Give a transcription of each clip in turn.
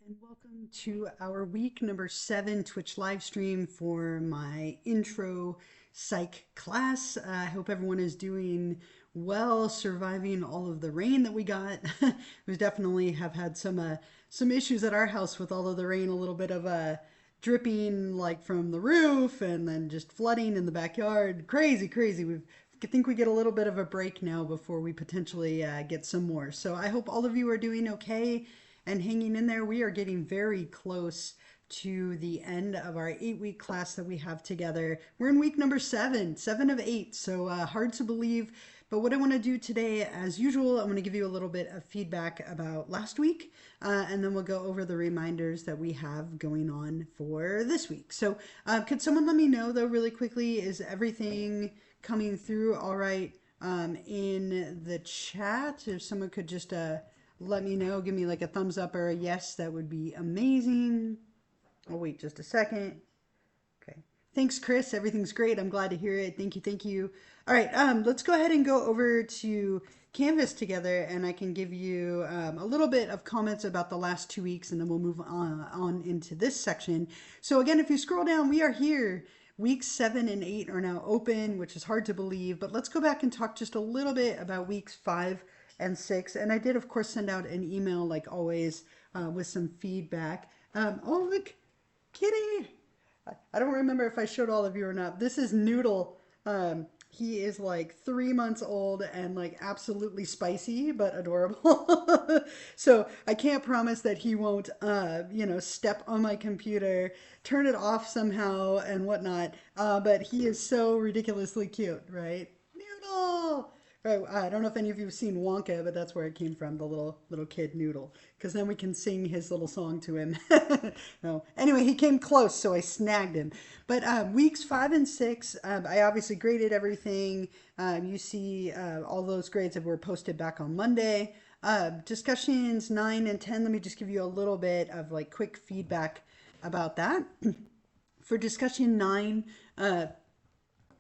And welcome to our week number 7 Twitch live stream for my intro psych class. I hope everyone is doing well, surviving all of the rain that we got. We definitely have had some issues at our house with all of the rain, a little bit of dripping like from the roof and then just flooding in the backyard. Crazy, crazy. I think we get a little bit of a break now before we potentially get some more. So I hope all of you are doing okay and hanging in there. We are getting very close to the end of our 8 week class that we have together. We're in week number 7 of 8, so hard to believe. But what I want to do today, as usual, I'm going to give you a little bit of feedback about last week, and then we'll go over the reminders that we have going on for this week. So, could someone let me know, though, really quickly, is everything coming through all right in the chat? If someone could just let me know, give me like a thumbs up or a yes, that would be amazing. I'll wait just a second. Okay. Thanks, Chris. Everything's great. I'm glad to hear it. Thank you. Thank you. All right. Let's go ahead and go over to Canvas together, and I can give you a little bit of comments about the last 2 weeks, and then we'll move on into this section. So again, if you scroll down, we are here. Weeks 7 and 8 are now open, which is hard to believe, but let's go back and talk just a little bit about weeks 5 and 6. And I did, of course, send out an email, like always, with some feedback. Oh, look, kitty. I don't remember if I showed all of you or not. This is Noodle. He is like 3 months old and like absolutely spicy, but adorable. So I can't promise that he won't, step on my computer, turn it off somehow and whatnot. But he is so ridiculously cute, right? Noodle! Right, I don't know if any of you have seen Wonka, but that's where it came from, the little kid Noodle. Because then we can sing his little song to him. No, anyway, he came close, so I snagged him. But weeks 5 and 6, I obviously graded everything. You see all those grades that were posted back on Monday. Discussions 9 and 10. Let me just give you a little bit of like quick feedback about that. For discussion 9,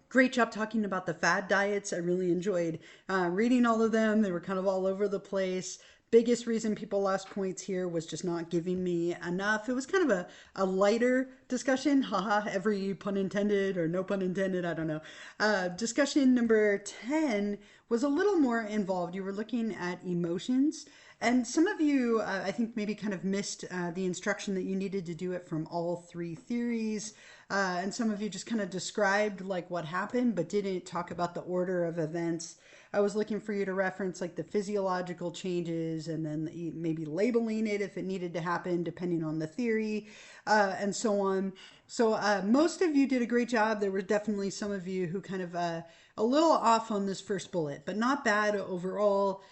great job talking about the fad diets. I really enjoyed reading all of them. They were kind of all over the place. Biggest reason people lost points here was just not giving me enough. It was kind of a lighter discussion. Haha, every pun intended or no pun intended, I don't know. Discussion number 10 was a little more involved. You were looking at emotions. And some of you, I think, maybe kind of missed the instruction that you needed to do it from all 3 theories. And some of you just kind of described like what happened, but didn't talk about the order of events. I was looking for you to reference like the physiological changes and then maybe labeling it if it needed to happen, depending on the theory, and so on. So most of you did a great job. There were definitely some of you who kind of a little off on this first bullet, but not bad overall.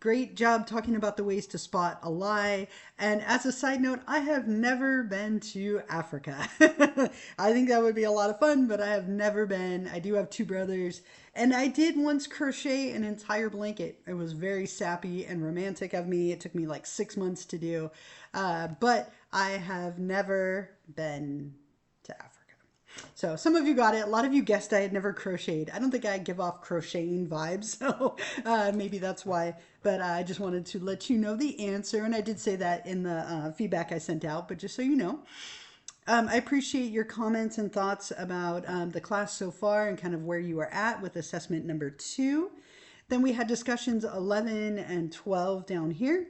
Great job talking about the ways to spot a lie. And as a side note, I have never been to Africa. I think that would be a lot of fun, but I have never been. I do have 2 brothers. And I did once crochet an entire blanket. It was very sappy and romantic of me. It took me like 6 months to do. But I have never been to Africa. So some of you got it. A lot of you guessed I had never crocheted. I don't think I give off crocheting vibes, so maybe that's why. But I just wanted to let you know the answer, and I did say that in the feedback I sent out, but just so you know. I appreciate your comments and thoughts about the class so far and kind of where you are at with assessment number 2. Then we had discussions 11 and 12 down here.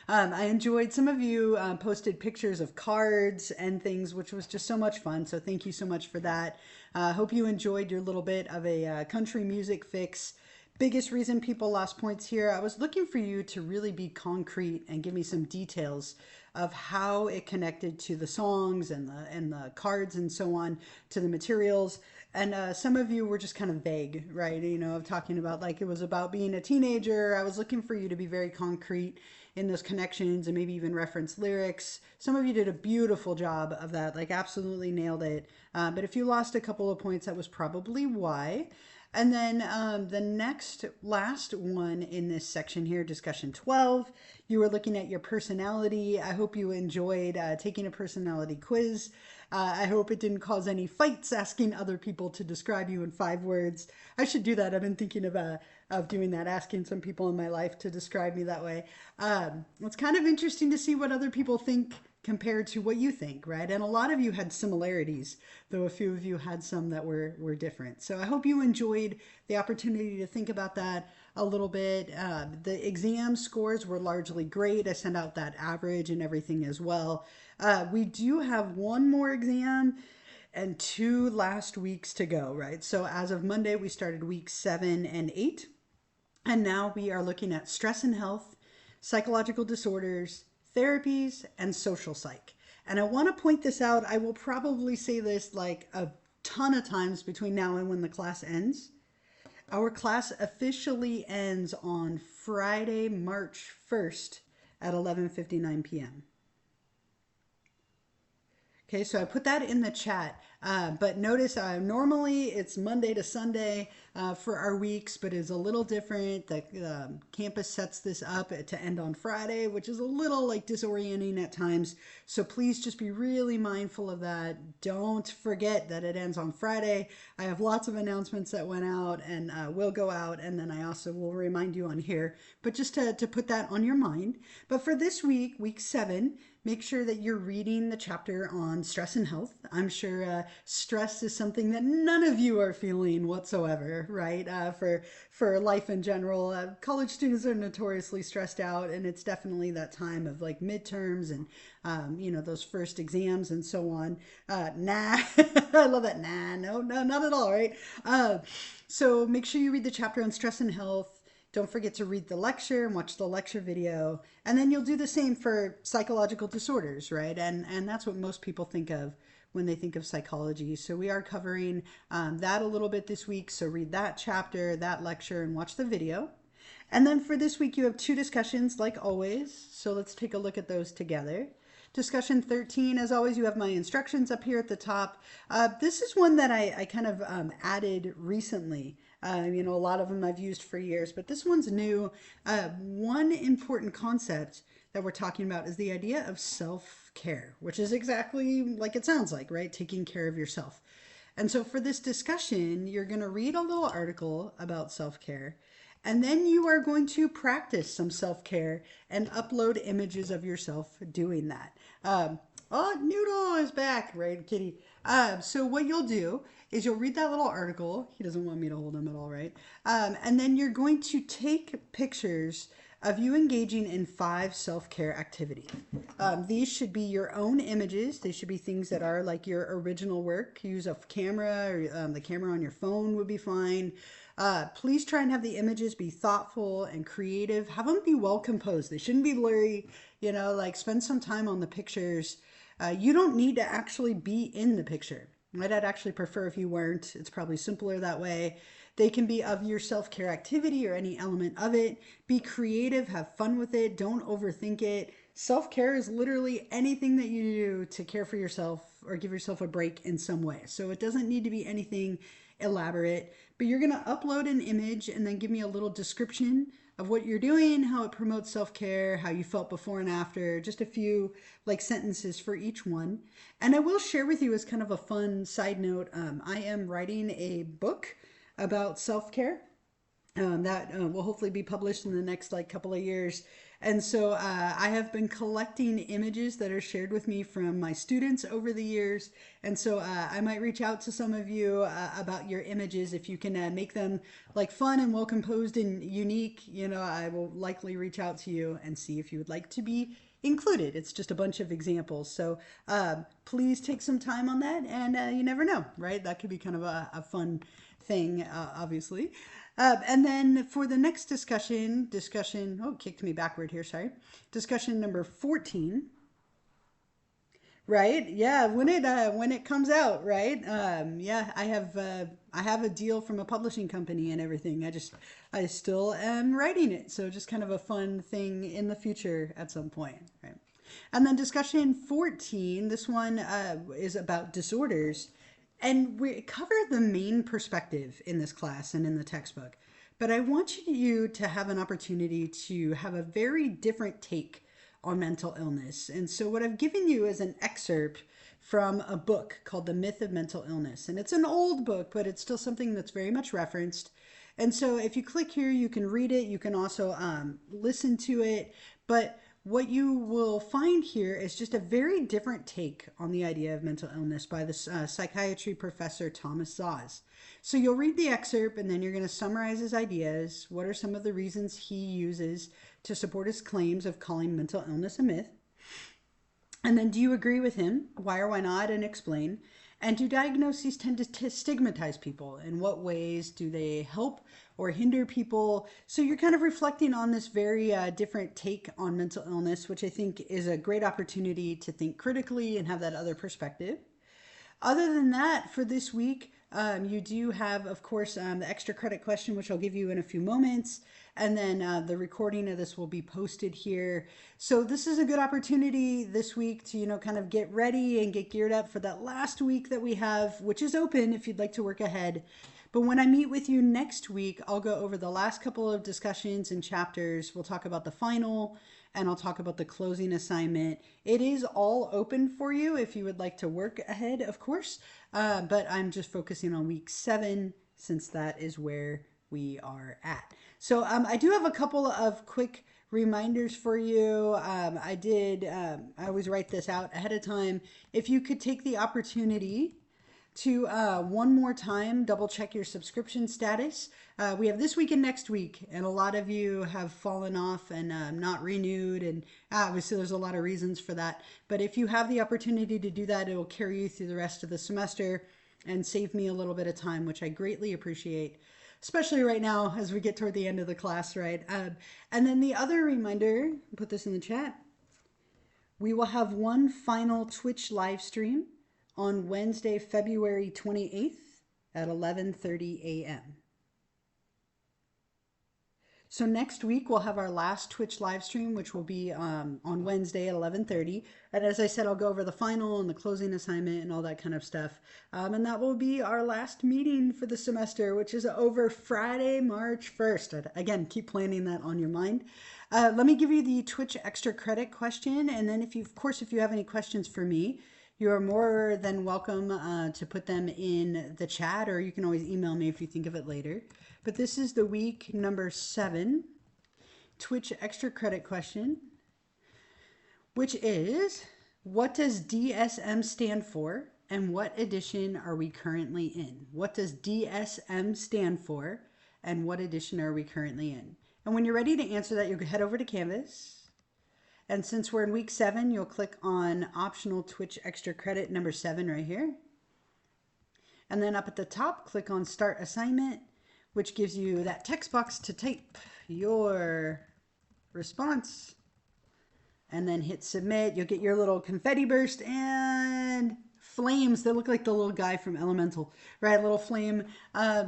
I enjoyed, some of you posted pictures of cards and things, which was just so much fun. So thank you so much for that. Hope you enjoyed your little bit of a country music fix. Biggest reason people lost points here, I was looking for you to really be concrete and give me some details of how it connected to the songs and the cards and so on, to the materials. And some of you were just kind of vague, right? You know, of talking about like it was about being a teenager. I was looking for you to be very concrete in those connections and maybe even reference lyrics. Some of you did a beautiful job of that, like absolutely nailed it. But if you lost a couple of points, that was probably why. And then the last one in this section here, discussion 12, you were looking at your personality. I hope you enjoyed taking a personality quiz. I hope it didn't cause any fights asking other people to describe you in 5 words. I should do that. I've been thinking of doing that, asking some people in my life to describe me that way. It's kind of interesting to see what other people think compared to what you think, right? And a lot of you had similarities, though a few of you had some that were different. So I hope you enjoyed the opportunity to think about that a little bit. The exam scores were largely great. I sent out that average and everything as well. We do have one more exam and 2 last weeks to go, right? So as of Monday, we started weeks 7 and 8. And now we are looking at stress and health, psychological disorders, therapies, and social psych. And I want to point this out. I will probably say this like a ton of times between now and when the class ends. Our class officially ends on Friday, March 1st at 11:59 p.m. Okay, so I put that in the chat, but notice normally it's Monday to Sunday for our weeks, but it's a little different. The campus sets this up to end on Friday, which is a little like disorienting at times. So please just be really mindful of that. Don't forget that it ends on Friday. I have lots of announcements that went out and will go out, and then I also will remind you on here, but just to put that on your mind. But for this week, week 7, make sure that you're reading the chapter on stress and health. I'm sure stress is something that none of you are feeling whatsoever, right? For life in general, college students are notoriously stressed out, and it's definitely that time of like midterms and those first exams and so on. Nah, I love that. Nah, no, not at all, right? So make sure you read the chapter on stress and health. Don't forget to read the lecture and watch the lecture video. And then you'll do the same for psychological disorders, right? And that's what most people think of when they think of psychology. So we are covering that a little bit this week. So read that chapter, that lecture, and watch the video. And then for this week, you have 2 discussions like always. So let's take a look at those together. Discussion 13, as always, you have my instructions up here at the top. This is one that I kind of added recently. A lot of them I've used for years, but this one's new. One important concept that we're talking about is the idea of self-care, which is exactly like it sounds like, right? Taking care of yourself. And so for this discussion, you're going to read a little article about self-care, and then you are going to practice some self-care and upload images of yourself doing that. Oh, Noodle is back, right, kitty? So what you'll do is you'll read that little article. He doesn't want me to hold him at all, right? And then you're going to take pictures of you engaging in 5 self-care activities. These should be your own images. They should be things that are like your original work. Use a camera or the camera on your phone would be fine. Please try and have the images be thoughtful and creative. Have them be well composed. They shouldn't be blurry. Like spend some time on the pictures. You don't need to actually be in the picture. I'd actually prefer if you weren't. It's probably simpler that way. They can be of your self-care activity or any element of it. Be creative, have fun with it, don't overthink it. Self-care is literally anything that you do to care for yourself or give yourself a break in some way. So it doesn't need to be anything elaborate, but you're gonna upload an image and then give me a little description of what you're doing, how it promotes self-care, how you felt before and after, just a few like sentences for each one. And I will share with you as kind of a fun side note, I am writing a book about self-care that will hopefully be published in the next like couple of years. And so I have been collecting images that are shared with me from my students over the years. And so I might reach out to some of you about your images. If you can make them like fun and well composed and unique, I will likely reach out to you and see if you would like to be included. It's just a bunch of examples. So please take some time on that, and you never know, right? That could be kind of a fun thing, obviously. And then for the next discussion, oh, kicked me backward here, sorry. Discussion number 14, right? Yeah, when it comes out, right? Yeah, I have a deal from a publishing company and everything. I still am writing it. So just kind of a fun thing in the future at some point, right? And then discussion 14, this one is about disorders. And we cover the main perspective in this class and in the textbook. But I want you to have an opportunity to have a very different take on mental illness. And so, what I've given you is an excerpt from a book called The Myth of Mental Illness. And it's an old book, but it's still something that's very much referenced. And so, if you click here, you can read it. You can also listen to it. But what you will find here is just a very different take on the idea of mental illness by the psychiatry professor Thomas Szasz. So you'll read the excerpt and then you're going to summarize his ideas. What are some of the reasons he uses to support his claims of calling mental illness a myth? And then do you agree with him? Why or why not? And explain. And do diagnoses tend to stigmatize people? In what ways do they help or hinder people? So you're kind of reflecting on this very different take on mental illness, which I think is a great opportunity to think critically and have that other perspective. Other than that, for this week, you do have, of course, the extra credit question, which I'll give you in a few moments. And then the recording of this will be posted here. So this is a good opportunity this week to, kind of get ready and get geared up for that last week that we have, which is open if you'd like to work ahead. But when I meet with you next week, I'll go over the last couple of discussions and chapters. We'll talk about the final, and I'll talk about the closing assignment. It is all open for you if you would like to work ahead, of course. But I'm just focusing on week 7 since that is where we are at. So I do have a couple of quick reminders for you. I always write this out ahead of time. If you could take the opportunity to one more time double check your subscription status. We have this week and next week, and a lot of you have fallen off and not renewed, and obviously there's a lot of reasons for that. But if you have the opportunity to do that, it will carry you through the rest of the semester and save me a little bit of time, which I greatly appreciate, especially right now as we get toward the end of the class, right? And then the other reminder, put this in the chat, we will have one final Twitch live stream on Wednesday, February 28th at 11:30 a.m. So next week we'll have our last Twitch live stream, which will be on Wednesday at 11:30. And as I said, I'll go over the final and the closing assignment and all that kind of stuff. And that will be our last meeting for the semester, which is over Friday, March 1st. Again, keep planning that on your mind. Let me give you the Twitch extra credit question. And then if you have any questions for me, you are more than welcome to put them in the chat, or you can always email me if you think of it later. But this is the week number 7 Twitch extra credit question, which is, what does DSM stand for and what edition are we currently in? What does DSM stand for and what edition are we currently in? And when you're ready to answer that, you'll head over to Canvas. And since we're in week 7, you'll click on optional Twitch extra credit number 7 right here. And then up at the top, click on start assignment, which gives you that text box to type your response. And then hit submit. You'll get your little confetti burst and flames that look like the little guy from Elemental, right? Little flame.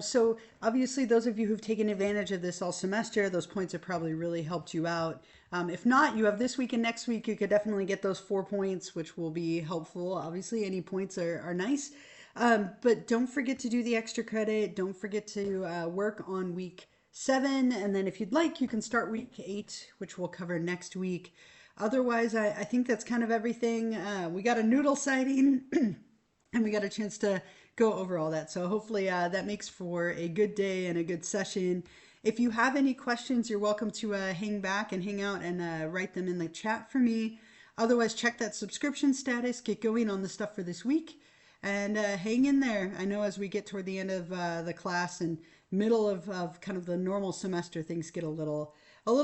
So obviously those of you who've taken advantage of this all semester, those points have probably really helped you out. If not, you have this week and next week, you could definitely get those 4 points, which will be helpful. Obviously any points are nice. But don't forget to do the extra credit. Don't forget to work on week 7. And then if you'd like, you can start week 8, which we'll cover next week. Otherwise, I think that's kind of everything. We got a noodle sighting and we got a chance to go over all that. So hopefully that makes for a good day and a good session. If you have any questions, you're welcome to hang back and hang out and write them in the chat for me. Otherwise, check that subscription status, get going on the stuff for this week, and hang in there. I know as we get toward the end of the class and middle of kind of the normal semester, things get a little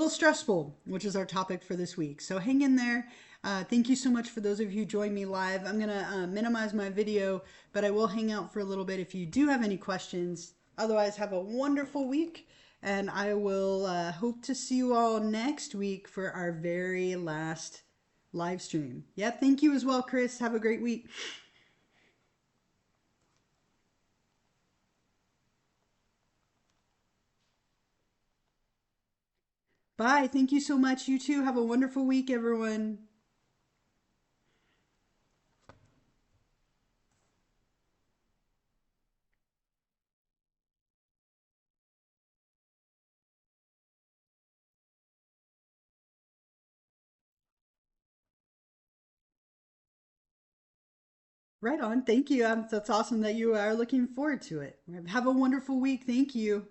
stressful, which is our topic for this week. So hang in there. Thank you so much for those of you who joined me live. I'm going to minimize my video, but I will hang out for a little bit if you do have any questions. Otherwise, have a wonderful week, and I will hope to see you all next week for our very last live stream. Yeah, thank you as well, Chris. Have a great week. Bye. Thank you so much. You too. Have a wonderful week, everyone. Right on. Thank you. That's awesome that you are looking forward to it. Have a wonderful week. Thank you.